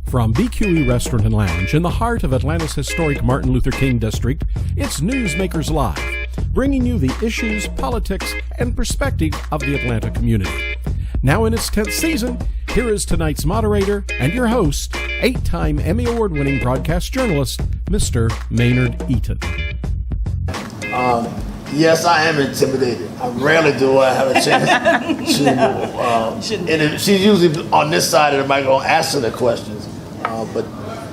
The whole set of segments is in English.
From BQE Restaurant and Lounge in the heart of Atlanta's historic Martin Luther King District, it's Newsmakers Live, bringing you the issues, politics, and perspective of the Atlanta community. Now in its 10th season, here is tonight's moderator and your host, 8-time Emmy Award-winning broadcast journalist, Mr. Maynard Eaton. Yes, I am intimidated. I rarely do I have a chance to. And she's usually on this side of the microphone asking the questions. But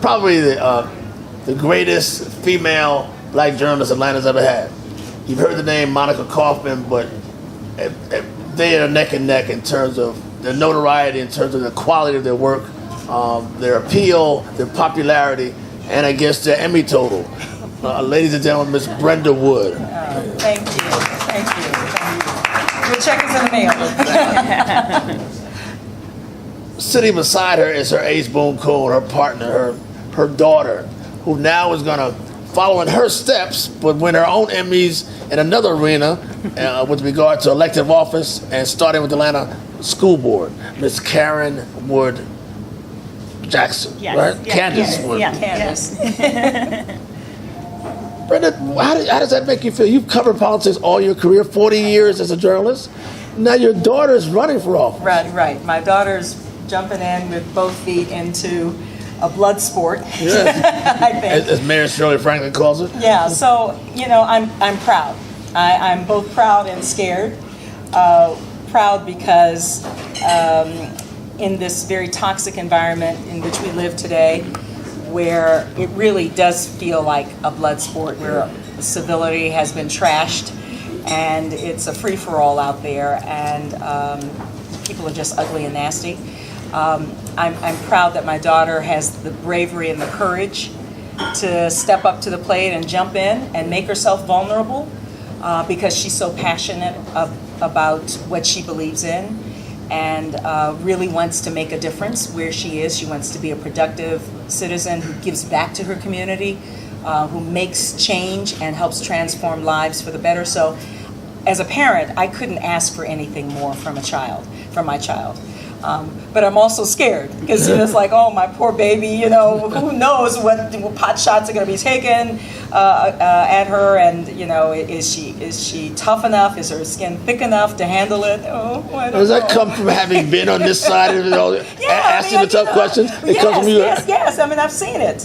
probably the greatest female black journalist Atlanta's ever had. You've heard the name Monica Kaufman, but they are neck and neck in terms of their notoriety, in terms of the quality of their work, their appeal, their popularity, and I guess their Emmy total. Ladies and gentlemen, Miss Brenda Wood. Thank you. Your check is in the mail. Sitting beside her is her ace boon coon, her partner, her daughter, who now is going to follow in her steps, but win her own Emmys in another arena with regard to elective office and starting with the Atlanta School Board, Miss Karen Wood Jackson, yes, right? Yes, Kandis Wood. Yes. Brenda, how does that make you feel? You've covered politics all your career, 40 years as a journalist. Now your daughter's running for office. Right. My daughter's jumping in with both feet into a blood sport. Yes. I think. As Mayor Shirley Franklin calls it. Yeah. So I'm proud. I'm both proud and scared. Proud because in this very toxic environment in which we live today, where it really does feel like a blood sport, where civility has been trashed and it's a free-for-all out there, and people are just ugly and nasty. I'm proud that my daughter has the bravery and the courage to step up to the plate and jump in and make herself vulnerable because she's so passionate about what she believes in, and really wants to make a difference where she is. She wants to be a productive citizen who gives back to her community, who makes change and helps transform lives for the better. So as a parent, I couldn't ask for anything more from my child. But I'm also scared because it's like, oh, my poor baby, who knows what pot shots are going to be taken at her, and is she tough enough? Is her skin thick enough to handle it? Oh, I don't know. Does that come from having been on this side of it all, asking the tough questions? It comes from you. Yes. I mean, I've seen it,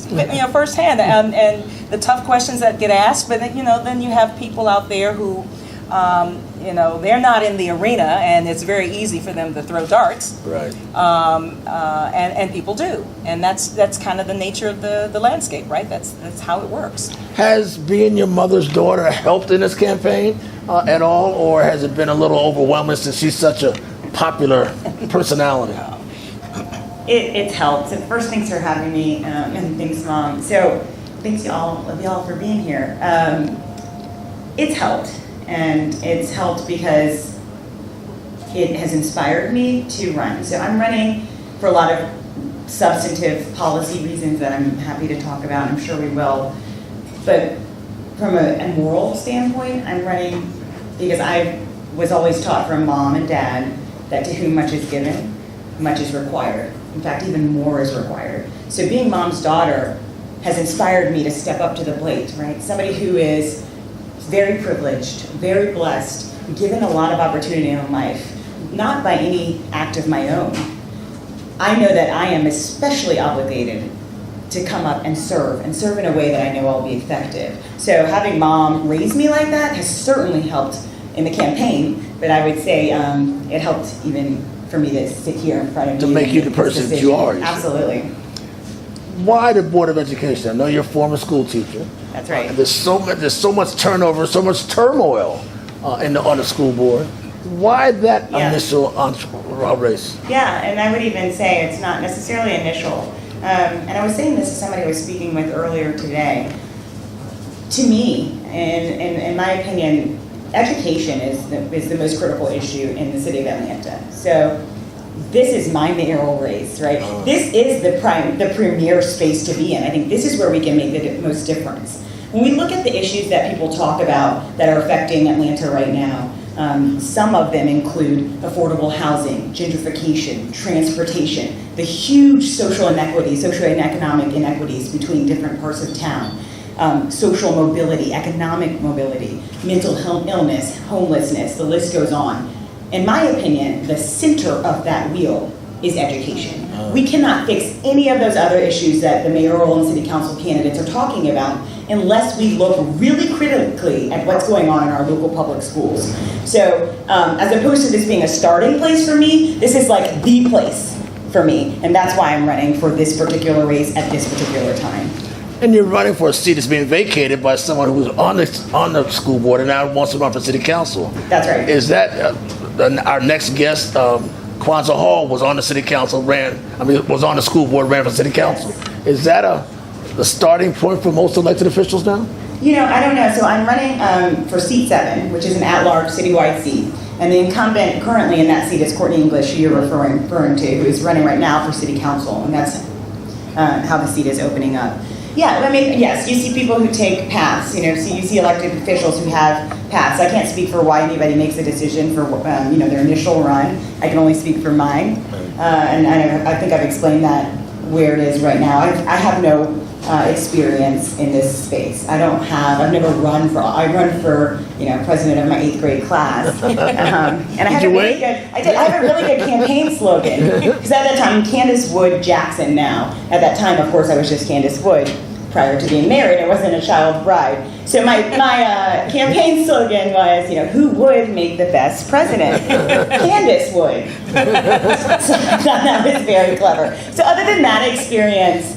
firsthand, and the tough questions that get asked. But then you have people out there who. They're not in the arena, and it's very easy for them to throw darts. Right. And people do, and that's kind of the nature of the landscape, right? That's how it works. Has being your mother's daughter helped in this campaign at all, or has it been a little overwhelming since she's such a popular personality? It's helped. So first, thanks for having me, and thanks, Mom. So thanks y'all for being here. It's helped. And it's helped because it has inspired me to run. So I'm running for a lot of substantive policy reasons that I'm happy to talk about. I'm sure we will. But from a moral standpoint, I'm running because I was always taught from Mom and Dad that to whom much is given, much is required. In fact, even more is required. So being Mom's daughter has inspired me to step up to the plate, right? Somebody who is very privileged, very blessed, given a lot of opportunity in life, not by any act of my own. I know that I am especially obligated to come up and serve in a way that I know I'll be effective. So having Mom raise me like that has certainly helped in the campaign, but I would say it helped even for me to sit here in front of you. To make you the person that you are. Absolutely. Why the Board of Education? I know you're a former school teacher. That's right. There's so much turnover, so much turmoil on the school board. Why that initial race? Yeah, and I would even say it's not necessarily initial. And I was saying this to somebody I was speaking with earlier today. To me, in my opinion, education is the most critical issue in the city of Atlanta. So this is my mayoral race, right? This is the premier space to be in. I think this is where we can make the most difference. When we look at the issues that people talk about that are affecting Atlanta right now, Some of them include affordable housing, gentrification, transportation, the huge social inequities, socioeconomic inequities between different parts of town, social mobility, economic mobility, mental health, illness, homelessness, the list goes on. In my opinion, the center of that wheel is education. We cannot fix any of those other issues that the mayoral and city council candidates are talking about unless we look really critically at what's going on in our local public schools. So as opposed to this being a starting place for me, this is like the place for me. And that's why I'm running for this particular race at this particular time. And you're running for a seat that's being vacated by someone who's on the school board and now wants to run for city council. That's right. Is that our next guest? Kwanzaa Hall was on the city council, was on the school board, ran for city council. Is that the starting point for most elected officials now? You know, I don't know. So I'm running for seat 7, which is an at-large citywide seat. And the incumbent currently in that seat is Courtney English, who you're referring to, who is running right now for city council. And that's how the seat is opening up. Yeah, I mean, yes, you see people who take paths, so you see elected officials who have paths. I can't speak for why anybody makes a decision for, their initial run. I can only speak for mine. And I think I've explained that where it is right now. I have no experience in this space. I've never run for, I run for, president of my 8th grade class. And I have a really good campaign slogan. Because at that time, Kandis Wood Jackson now. At that time, of course, I was just Kandis Wood. Prior to being married, I wasn't a child bride. So my campaign slogan was, who would make the best president? Kandis would. So I thought that was very clever. So other than that experience,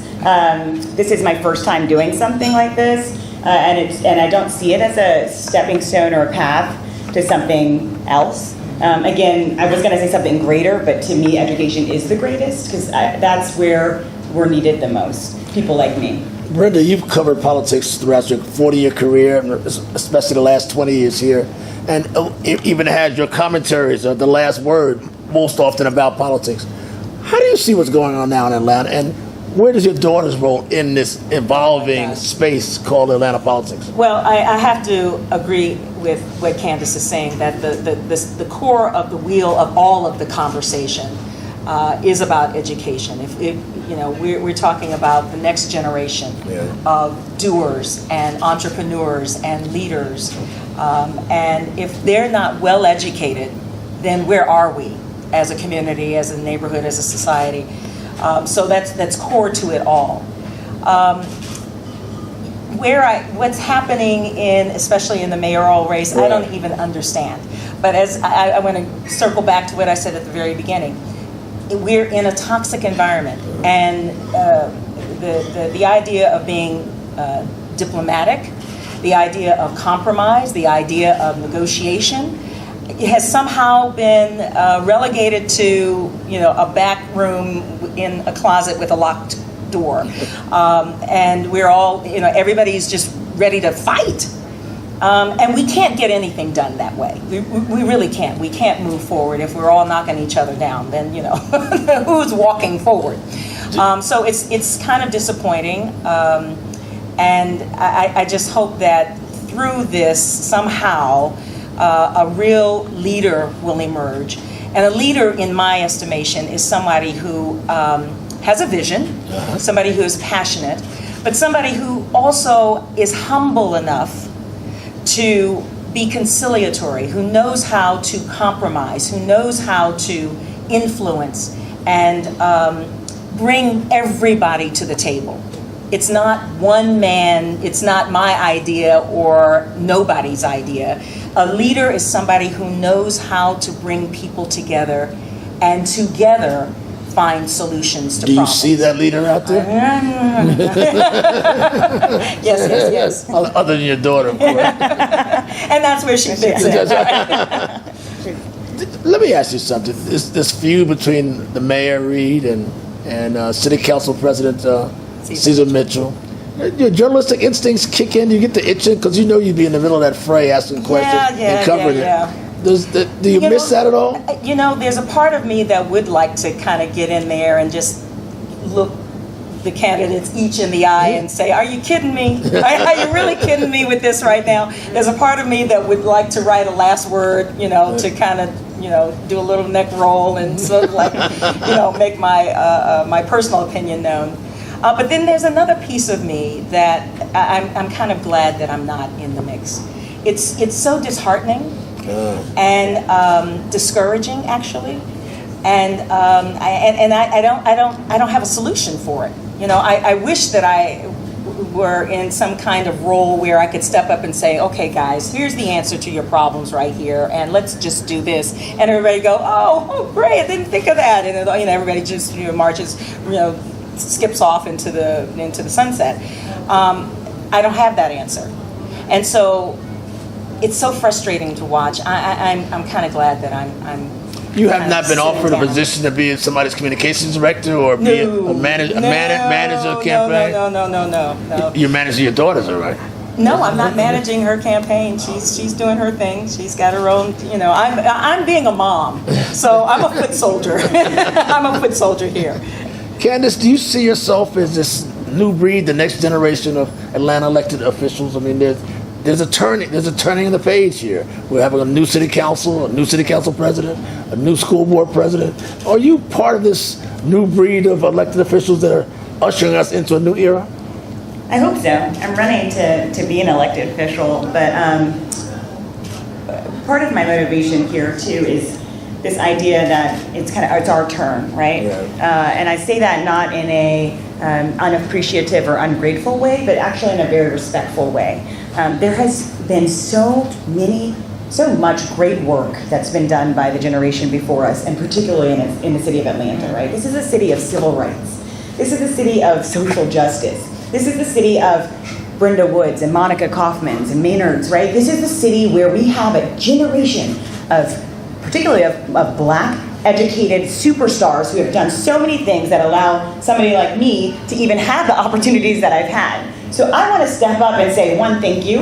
this is my first time doing something like this, and I don't see it as a stepping stone or a path to something else. Again, I was going to say something greater, but to me, education is the greatest because that's where we're needed the most. People like me. Brenda, you've covered politics throughout your 40-year career, especially the last 20 years here, and even had your commentaries are the last word most often about politics. How do you see what's going on now in Atlanta, and where does your daughter's role in this evolving space called Atlanta politics? Well, I have to agree with what Candace is saying, that the core of the wheel of all of the conversation is about education. We're talking about the next generation of doers and entrepreneurs and leaders. And if they're not well educated, then where are we as a community, as a neighborhood, as a society? So that's core to it all. What's happening especially in the mayoral race, I don't even understand. But as I want to circle back to what I said at the very beginning, we're in a toxic environment, and the idea of being diplomatic, the idea of compromise, the idea of negotiation, has somehow been relegated to a back room in a closet with a locked door, and we're all everybody's just ready to fight. And we can't get anything done that way. We really can't. We can't move forward if we're all knocking each other down. Then who's walking forward? So it's kind of disappointing, and I just hope that through this somehow a real leader will emerge. And a leader, in my estimation, is somebody who has a vision, somebody who is passionate, but somebody who also is humble enough to be conciliatory, who knows how to compromise, who knows how to influence and bring everybody to the table. It's not one man, it's not my idea or nobody's idea. A leader is somebody who knows how to bring people together and together find solutions to problems. Do you see that leader out there? Yes. Other than your daughter, of course. And that's where she fits in. Let me ask you something. This feud between the Mayor Reed and City Council President Cesar Mitchell. Your journalistic instincts kick in. You get the itching because you'd be in the middle of that fray, asking questions and covering it. Do you miss that at all? There's a part of me that would like to kind of get in there and just look the candidates each in the eye and say, are you kidding me? Are you really kidding me with this right now? There's a part of me that would like to write a last word, to kind of, do a little neck roll and sort of like, make my personal opinion known. But then there's another piece of me that I'm kind of glad that I'm not in the mix. It's so disheartening and discouraging, actually, and I don't have a solution for it. I wish that I were in some kind of role where I could step up and say, okay, guys, here's the answer to your problems right here, and let's just do this, and everybody go, oh, great, I didn't think of that, and everybody just marches, skips off into the sunset. I don't have that answer, and so it's so frustrating to watch. I'm kind of glad that I'm. You have not been offered a position to be somebody's communications director or be a manager campaign? No. You're managing your daughters, all right? No, I'm not managing her campaign. She's doing her thing. She's got her own, I'm being a mom. So I'm a foot soldier. I'm a foot soldier here. Kandis, do you see yourself as this new breed, the next generation of Atlanta elected officials? I mean, there's a turning in the page here. We're having a new city council president, a new school board president. Are you part of this new breed of elected officials that are ushering us into a new era? I hope so. I'm running to be an elected official, but part of my motivation here too is this idea that it's our turn, right? Yeah. And I say that not in a unappreciative or ungrateful way, but actually in a very respectful way. There has been so much great work that's been done by the generation before us, and particularly in the city of Atlanta, right? This is a city of civil rights. This is a city of social justice. This is the city of Brenda Woods and Monica Kaufmans and Maynards, right? This is the city where we have a generation particularly of Black educated superstars who have done so many things that allow somebody like me to even have the opportunities that I've had. So I want to step up and say, one, thank you,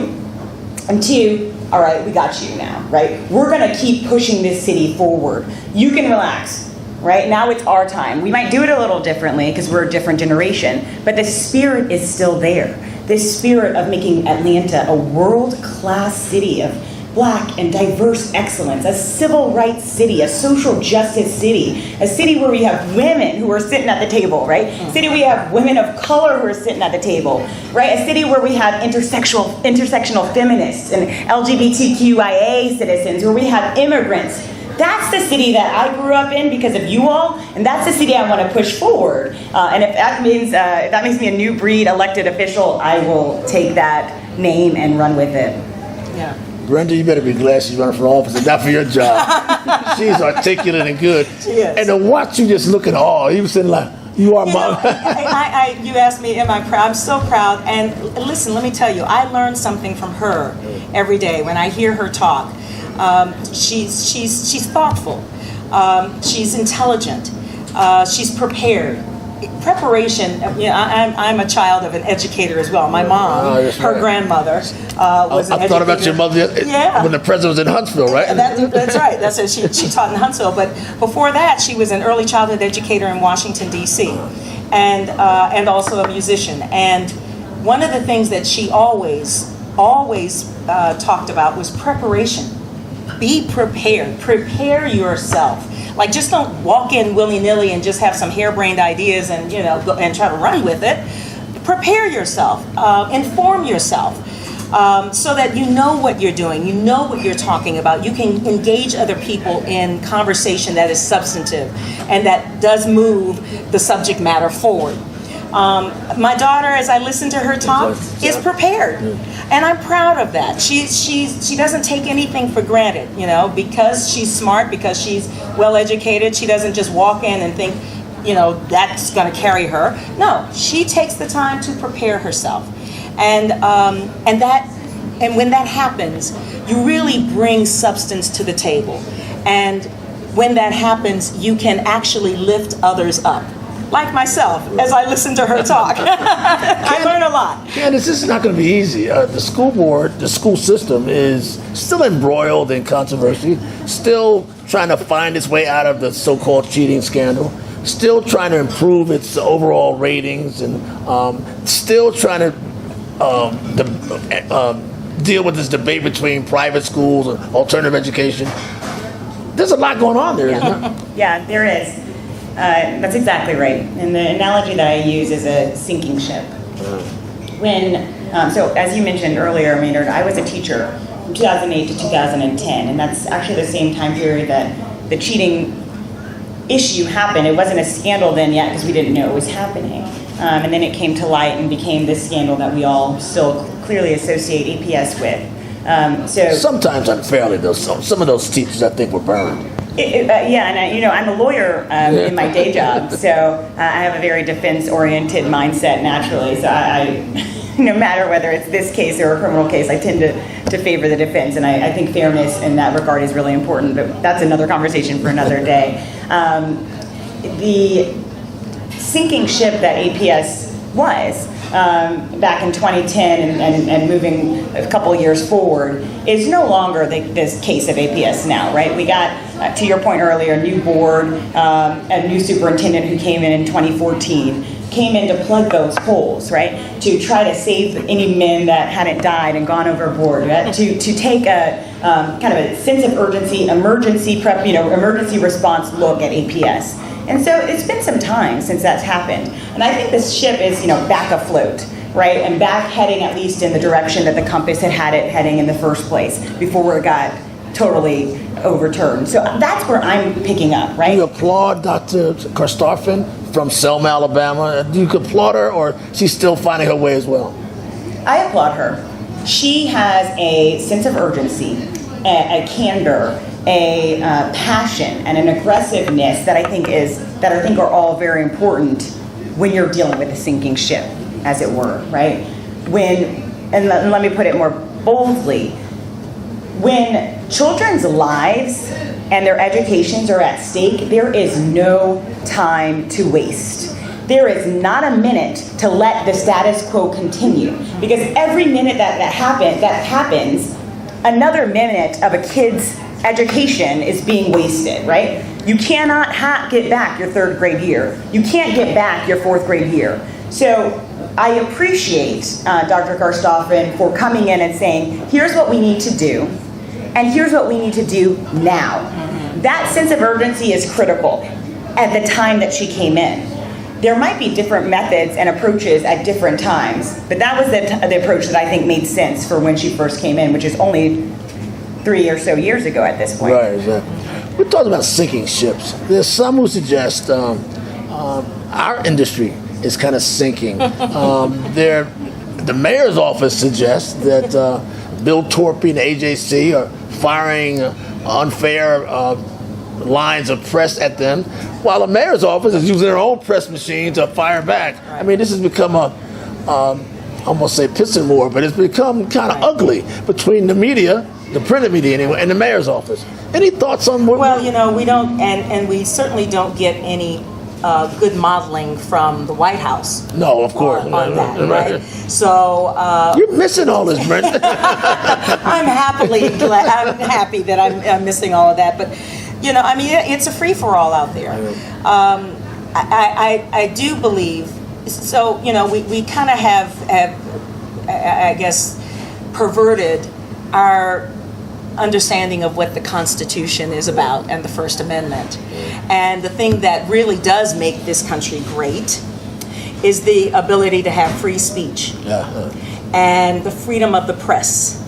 and two, all right, we got you now, right? We're going to keep pushing this city forward. You can relax, right? Now it's our time. We might do it a little differently because we're a different generation, but the spirit is still there. This spirit of making Atlanta a world-class city of Black and diverse excellence, a civil rights city, a social justice city, a city where we have women who are sitting at the table, right? A city where we have women of color who are sitting at the table, right? A city where we have intersectional feminists and LGBTQIA citizens, where we have immigrants. That's the city that I grew up in because of you all, and that's the city I want to push forward. And if that makes me a new breed elected official, I will take that name and run with it. Yeah. Brenda, you better be glad she's running for office and not for your job. She's articulate and good. She is. And to watch you just look at all, you sitting like, you are mom. You asked me, am I proud? I'm so proud. And listen, let me tell you, I learn something from her every day when I hear her talk. She's thoughtful. She's intelligent. She's prepared. Preparation. I'm a child of an educator as well. My mom, her grandmother, was an educator. I thought about your mother when the president was in Huntsville, right? That's right. That's it. She taught in Huntsville. But before that, she was an early childhood educator in Washington, D.C., and also a musician. And one of the things that she always talked about was preparation. Be prepared. Prepare yourself. Like, just don't walk in willy-nilly and just have some harebrained ideas and go and try to run with it. Prepare yourself. Inform yourself. So that you know what you're doing, you know what you're talking about. You can engage other people in conversation that is substantive and that does move the subject matter forward. My daughter, as I listen to her talk, is prepared, and I'm proud of that. She doesn't take anything for granted, because she's smart, because she's well educated. She doesn't just walk in and think, that's going to carry her. No, she takes the time to prepare herself, and when that happens, you really bring substance to the table, and when that happens, you can actually lift others up. Like myself, as I listen to her talk. I learn a lot. Kandis, this is not going to be easy. The school board, the school system is still embroiled in controversy, still trying to find its way out of the so-called cheating scandal. still trying to improve its overall ratings and still trying to deal with this debate between private schools and alternative education. There's a lot going on there, isn't there? Yeah, there is. That's exactly right. And the analogy that I use is a sinking ship. So as you mentioned earlier, Maynard, I was a teacher from 2008 to 2010, and that's actually the same time period that the cheating issue happened. It wasn't a scandal then yet because we didn't know it was happening. And then it came to light and became this scandal that we all still clearly associate APS with. Sometimes unfairly, though, some of those teachers I think were burned. I'm a lawyer in my day job, so I have a very defense-oriented mindset naturally. So I no matter whether it's this case or a criminal case, I tend to favor the defense, and I think fairness in that regard is really important. But that's another conversation for another day. The sinking ship that APS was back in 2010 and moving a couple years forward is no longer this case of APS now, right? We got, to your point earlier, a new board, a new superintendent who came in 2014, came in to plug those holes, right? To try to save any men that hadn't died and gone overboard, right? To take a kind of a sense of urgency, emergency response look at APS. And so it's been some time since that's happened. And I think this ship is, back afloat, right? And back heading at least in the direction that the compass had it heading in the first place before it got totally overturned. So that's where I'm picking up, right? Do you applaud Dr. Karstoffen from Selma, Alabama? Do you applaud her, or she's still finding her way as well? I applaud her. She has a sense of urgency, a candor, a passion, and an aggressiveness that I think are all very important when you're dealing with a sinking ship, as it were, right? Let me put it more boldly, when children's lives and their educations are at stake, there is no time to waste. There is not a minute to let the status quo continue, because every minute that happens, another minute of a kid's education is being wasted, right? You cannot get back your third grade year. You can't get back your fourth grade year. So I appreciate Dr. Karstoffen for coming in and saying, here's what we need to do, and here's what we need to do now. That sense of urgency is critical at the time that she came in. There might be different methods and approaches at different times, but that was the approach that I think made sense for when she first came in, which is only 3 or so years ago at this point. Right, exactly. We're talking about sinking ships. There's some who suggest our industry is kind of sinking. The mayor's office suggests that Bill Torpy and AJC are firing unfair lines of press at them, while the mayor's office is using their own press machine to fire back. Right. I mean, this has become I almost say pissing war, but it's become kind of ugly between the media, the printed media anyway, and the mayor's office. Any thoughts on what? Well, we don't, and we certainly don't get any good modeling from the White House. No, of course. On that, right? So you're missing all this, Brenda. I'm happy that I'm missing all of that, but it's a free for all out there. I do believe. So we kind of have I guess perverted our understanding of what the Constitution is about and the First Amendment. And the thing that really does make this country great is the ability to have free speech and the freedom of the press.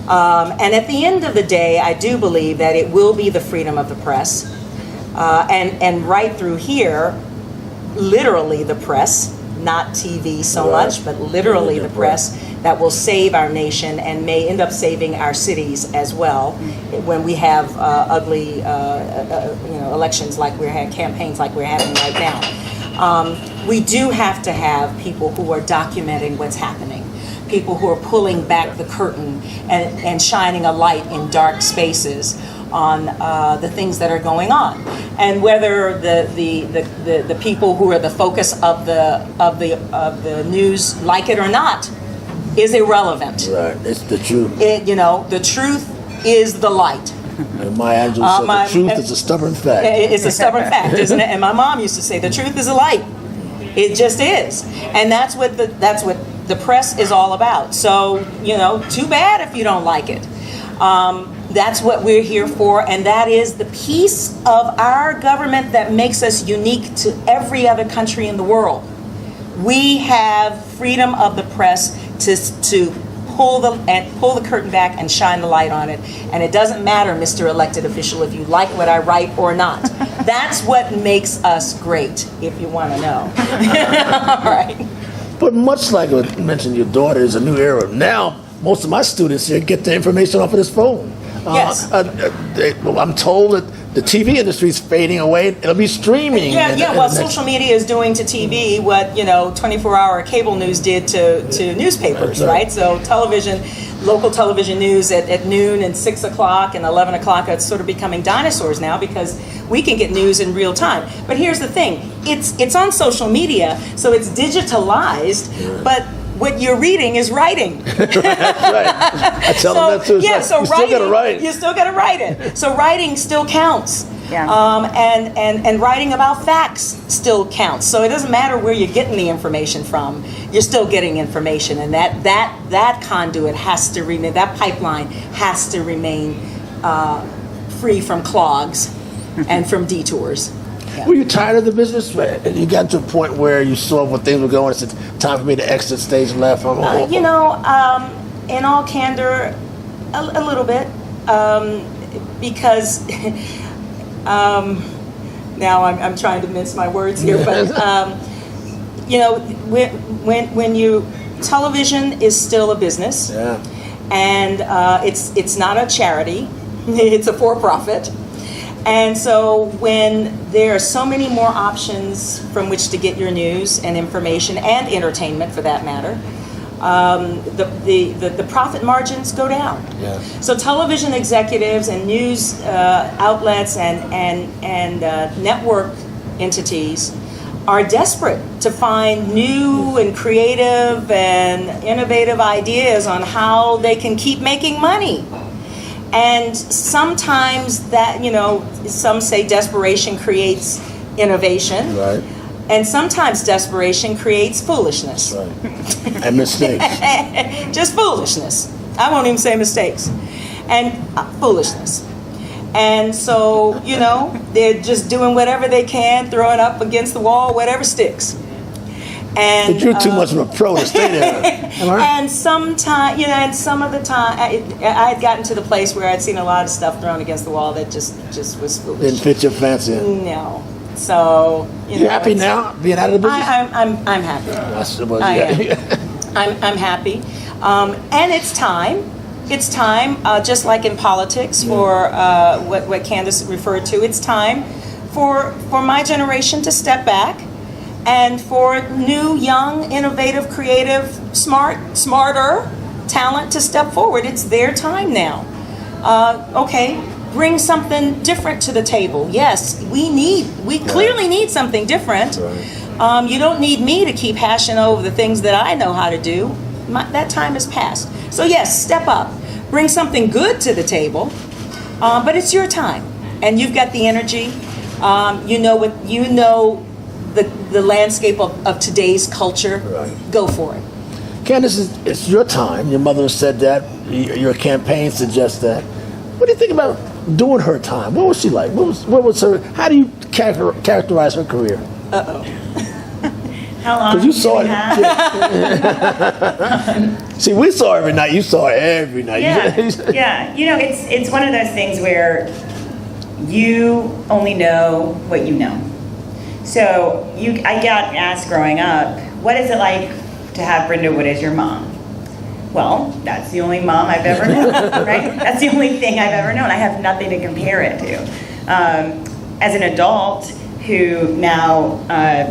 And at the end of the day, I do believe that it will be the freedom of the press and right through here, literally the press, not TV so much, but literally the press, that will save our nation and may end up saving our cities as well when we have ugly elections like we're having, campaigns like we're having right now. We do have to have people who are documenting what's happening, people who are pulling back the curtain and shining a light in dark spaces on the things that are going on, and whether the people who are the focus of the news like it or not is irrelevant. Right, it's the truth. The truth is the light. And Maya Angelou said, the truth is a stubborn fact. It's a stubborn fact, isn't it? And my mom used to say, the truth is a light. It just is. And that's what the press is all about. So, too bad if you don't like it. That's what we're here for, and that is the piece of our government that makes us unique to every other country in the world. We have freedom of the press to pull the curtain back and shine the light on it. And it doesn't matter, Mr. Elected Official, if you like what I write or not. That's what makes us great, if you want to know. All right. But much like I mentioned, your daughter is a new era. Now, most of my students here get their information off of this phone. Yes. I'm told that the TV industry is fading away. It'll be streaming. Well, social media is doing to TV what 24-hour cable news did to newspapers, right? So television, local television news at noon and 6 o'clock and 11 o'clock, it's sort of becoming dinosaurs now because we can get news in real time. But here's the thing: it's on social media, so it's digitalized, but what you're reading is writing. Right. I tell them that too. Yeah, so you writing, still gotta write. You still got to write it. So writing still counts. Yeah. And writing about facts still counts. So it doesn't matter where you're getting the information from. You're still getting information, and that conduit has to remain. That pipeline has to remain free from clogs and from detours. Yeah. Were you tired of the business? You got to a point where you saw what things were going. It's time for me to exit stage left. In all candor, a little bit, because now I'm trying to mince my words here, but when you television is still a business, Yeah. and it's not a charity, it's a for-profit. And so when there are so many more options from which to get your news and information and entertainment, for that matter, the profit margins go down. Yeah. So television executives and news outlets and network entities are desperate to find new and creative and innovative ideas on how they can keep making money. And sometimes that, some say desperation creates innovation. Right. And sometimes desperation creates foolishness. Right. And mistakes. Just foolishness. I won't even say mistakes. And foolishness. And so, they're just doing whatever they can, throwing up against the wall, whatever sticks. And But you're too much of a pro to stay there. Am I right? And sometimes, and some of the time, I had gotten to the place where I'd seen a lot of stuff thrown against the wall that just was foolish. Didn't fit your fancy. No. So, You happy now, being out of the business? I'm happy. I suppose, I yeah. I'm happy. And it's time. It's time, just like in politics, for what Kandis referred to, it's time for my generation to step back and for new, young, innovative, creative, smarter talent to step forward. It's their time now. Okay, bring something different to the table. Yes, we clearly need something different. Right. You don't need me to keep hashing over the things that I know how to do. That time has passed. So yes, step up. Bring something good to the table, but it's your time. And you've got the energy. You know the landscape of today's culture. Right. Go for it. Kandis, it's your time. Your mother said that. Your campaign suggests that. What do you think about doing her time? What was she like? What was her? How do you characterize her career? How long? Because you saw do we it. have? See, we saw her every night. You saw her every night. Yeah. It's one of those things where you only know what you know. So I got asked growing up, what is it like to have Brenda Wood as your mom? Well, that's the only mom I've ever known, right? That's the only thing I've ever known. I have nothing to compare it to. As an adult who now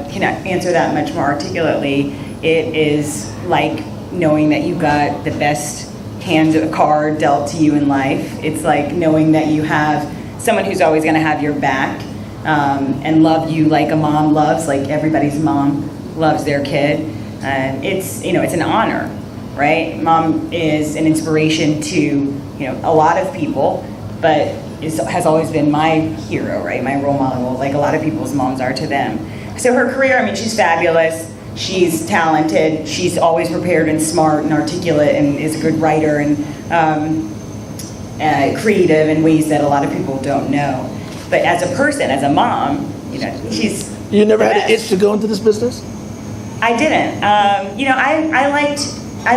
can answer that much more articulately, it is like knowing that you got the best hand of a card dealt to you in life. It's like knowing that you have someone who's always going to have your back and love you like a mom loves, like everybody's mom loves their kid. It's an honor, right? Mom is an inspiration to a lot of people, but has always been my hero, right? My role model, like a lot of people's moms are to them. So her career, I mean, she's fabulous. She's talented. She's always prepared and smart and articulate and is a good writer and creative in ways that a lot of people don't know. But as a person, as a mom, you know, she's You never the had an best. itch to go into this business? I didn't. You know, I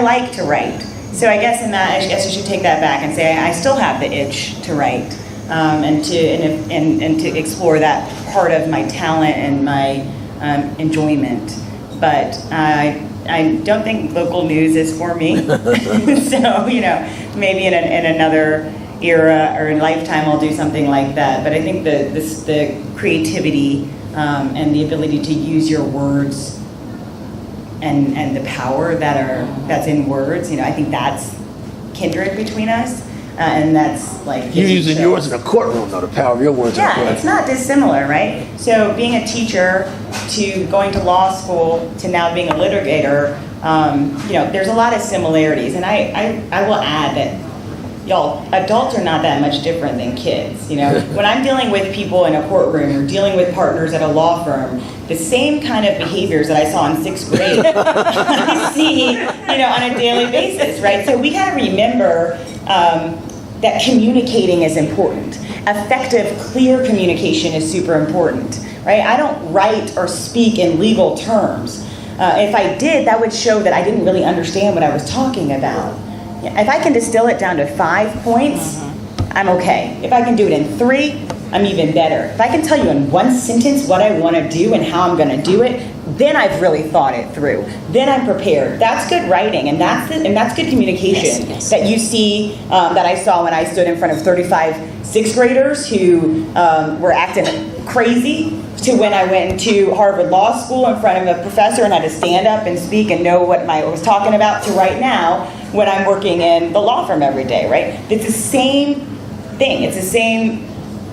like to write. So I guess in that, I guess I should take that back and say I still have the itch to write and to explore that part of my talent and my enjoyment. But I don't think local news is for me. So, you know, maybe in another era or in lifetime I'll do something like that. But I think the creativity and the ability to use your words and the power that's in words, you know, I think that's kindred between us. And that's like... You're using yours in a courtroom, though, the power of your words in a Yeah, courtroom. it's not dissimilar, right? So being a teacher to going to law school to now being a litigator, you know, there's a lot of similarities. And I will add that, y'all, adults are not that much different than kids, you know? When I'm dealing with people in a courtroom or dealing with partners at a law firm, the same kind of behaviors that I saw in 6th grade, I see, you know, on a daily basis, right? So we gotta remember that communicating is important. Effective, clear communication is super important, right? I don't write or speak in legal terms. If I did, that would show that I didn't really understand what I was talking about. If I can distill it down to 5 points, I'm okay. If I can do it in 3, I'm even better. If I can tell you in 1 sentence what I want to do and how I'm going to do it, then I've really thought it through. Then I'm prepared. That's good writing, and that's good communication. Yes. That you see, that I saw when I stood in front of 35 6th graders who were acting crazy, to when I went into Harvard Law School in front of a professor and had to stand up and speak and know what I was talking about, to right now when I'm working in the law firm every day, right? It's the same thing. It's the same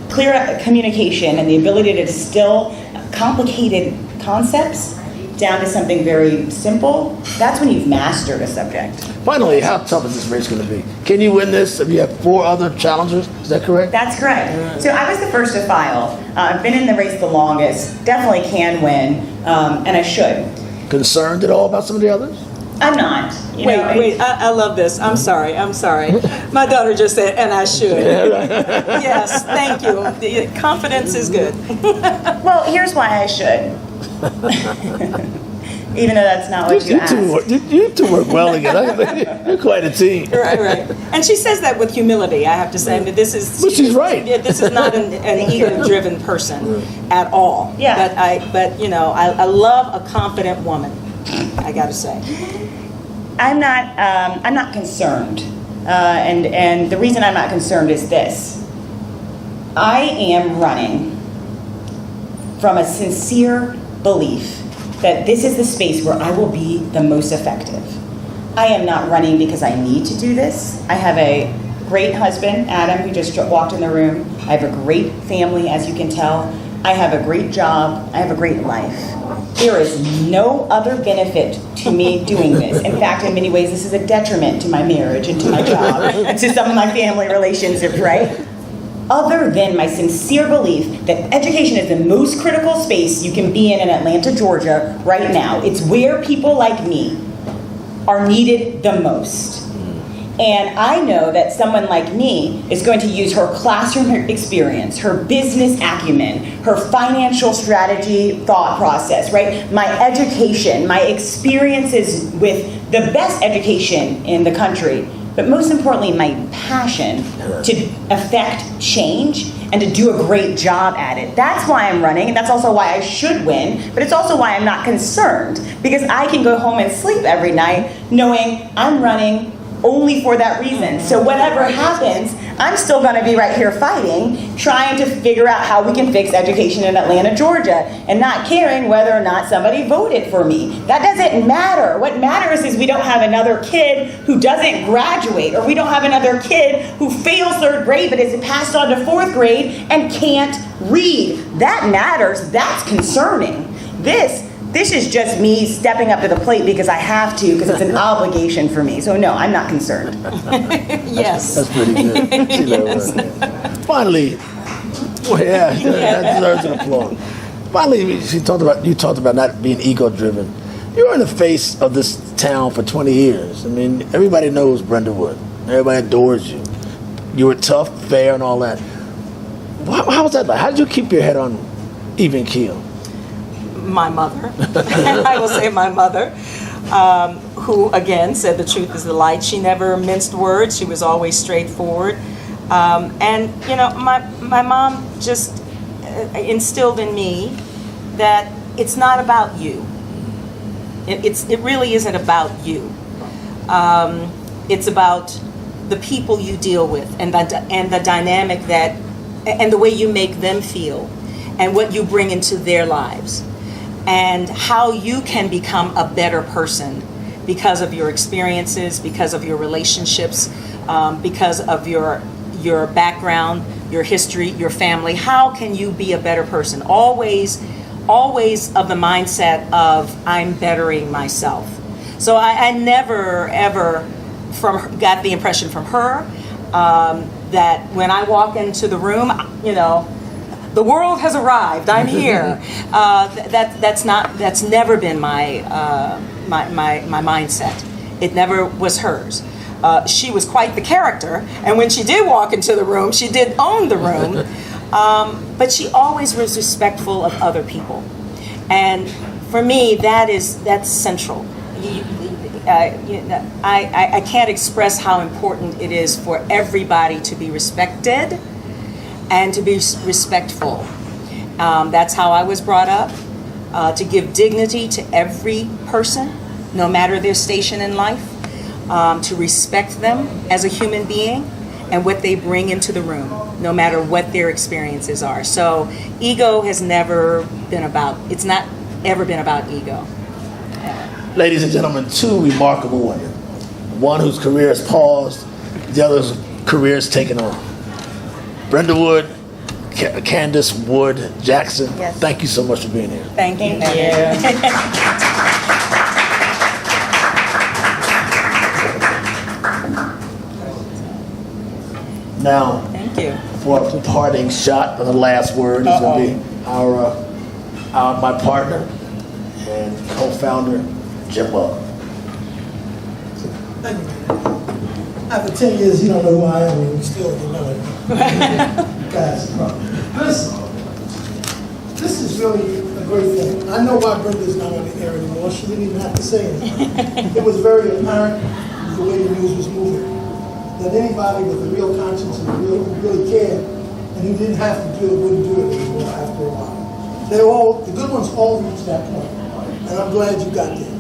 clear communication and the ability to distill complicated concepts down to something very simple. That's when you've mastered a subject. Finally, how tough is this race going to be? Can you win this if you have 4 other challengers? Is that correct? That's correct. So I was the first to file. I've been in the race the longest. Definitely can win, and I should. Concerned at all about some of the others? I'm not. Wait, I love this. I'm sorry. My daughter just said, and I should. Yes, thank you. The confidence is good. Well, here's why I should. Even though that's not what you asked. You two work well together. You're quite a team. Right. And she says that with humility, I have to say. I mean, this is... But she's right. Yeah, this is not an ego-driven person at all. Yeah. But you know, I love a confident woman, I got to say. I'm not concerned. And the reason I'm not concerned is this. I am running from a sincere belief that this is the space where I will be the most effective. I am not running because I need to do this. I have a great husband, Adam, who just walked in the room. I have a great family, as you can tell. I have a great job. I have a great life. There is no other benefit to me doing this. In fact, in many ways, this is a detriment to my marriage and to my job and to some of my family relationships, right? Other than my sincere belief that education is the most critical space you can be in Atlanta, Georgia, right now. It's where people like me are needed the most. And I know that someone like me is going to use her classroom experience, her business acumen, her financial strategy thought process, right? My education, my experiences with the best education in the country, but most importantly, my passion to affect change and to do a great job at it. That's why I'm running, and that's also why I should win, but it's also why I'm not concerned, because I can go home and sleep every night knowing I'm running only for that reason. So whatever happens, I'm still going to be right here fighting, trying to figure out how we can fix education in Atlanta, Georgia, and not caring whether or not somebody voted for me. That doesn't matter. What matters is we don't have another kid who doesn't graduate, or we don't have another kid who fails 3rd grade but is passed on to 4th grade and can't read. That matters. That's concerning. This is just me stepping up to the plate because I have to, because it's an obligation for me. So no, I'm not concerned. Yes. That's pretty good. Yes. Finally, well, yeah, that deserves an applause. Finally, you talked about not being ego-driven. You were in the face of this town for 20 years. I mean, everybody knows Brenda Wood. Everybody adores you. You were tough, fair, and all that. How was that like? How did you keep your head on even keel? My mother, I will say my mother, who again said the truth is the light. She never minced words. She was always straightforward. And you know, my mom just instilled in me that it's not about you. It really isn't about you. It's about the people you deal with and the dynamic that and the way you make them feel and what you bring into their lives and how you can become a better person because of your experiences, because of your relationships, because of your background, your history, your family. How can you be a better person? Always of the mindset of I'm bettering myself. So I never ever got the impression from her that when I walk into the room, you know, the world has arrived. I'm here. That's never been my mindset. It never was hers. She was quite the character, and when she did walk into the room, she did own the room. But she always was respectful of other people, and for me, that's central. I can't express how important it is for everybody to be respected and to be respectful. That's how I was brought up, to give dignity to every person, no matter their station in life, to respect them as a human being and what they bring into the room, no matter what their experiences are. So ego has never been about, it's not ever been about ego. Ladies and gentlemen, two remarkable women. One whose career has paused, the other's career has taken on. Brenda Wood, Kandis Wood Jackson, yes. Thank you so much for being here. Thank you. Now, Thank you. for a parting shot, the last word is going to be my partner and co-founder, Jim Welcome. Thank you. After 10 years, you don't know who I am, and still you know it. Guys, listen, this is really a great thing. I know why Brenda's not on the air anymore. She didn't even have to say anything. It was very apparent the way the news was moving, that anybody with a real conscience and who really cared, and who didn't have to do it, wouldn't do it anymore after a while. The good ones all reached that point, and I'm glad you got there.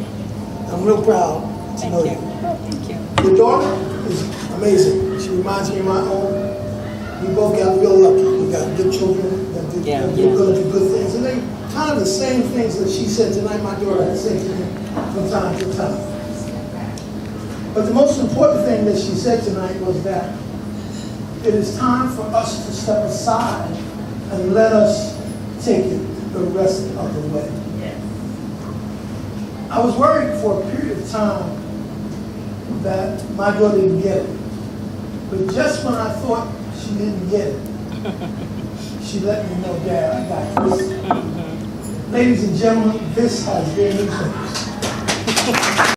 I'm real proud to know you. Thank you. Your daughter is amazing. She reminds me of my own. We both got real lucky. We got good children that are going to do good things. And they kind of the same things that she said tonight, my daughter had said to me from time to time. But the most important thing that she said tonight was that it is time for us to step aside and let us take it the rest of the way. I was worried for a period of time that my daughter didn't get it. But just when I thought she didn't get it, she let me know, Dad, I got this. Ladies and gentlemen, this has been Newsmakers.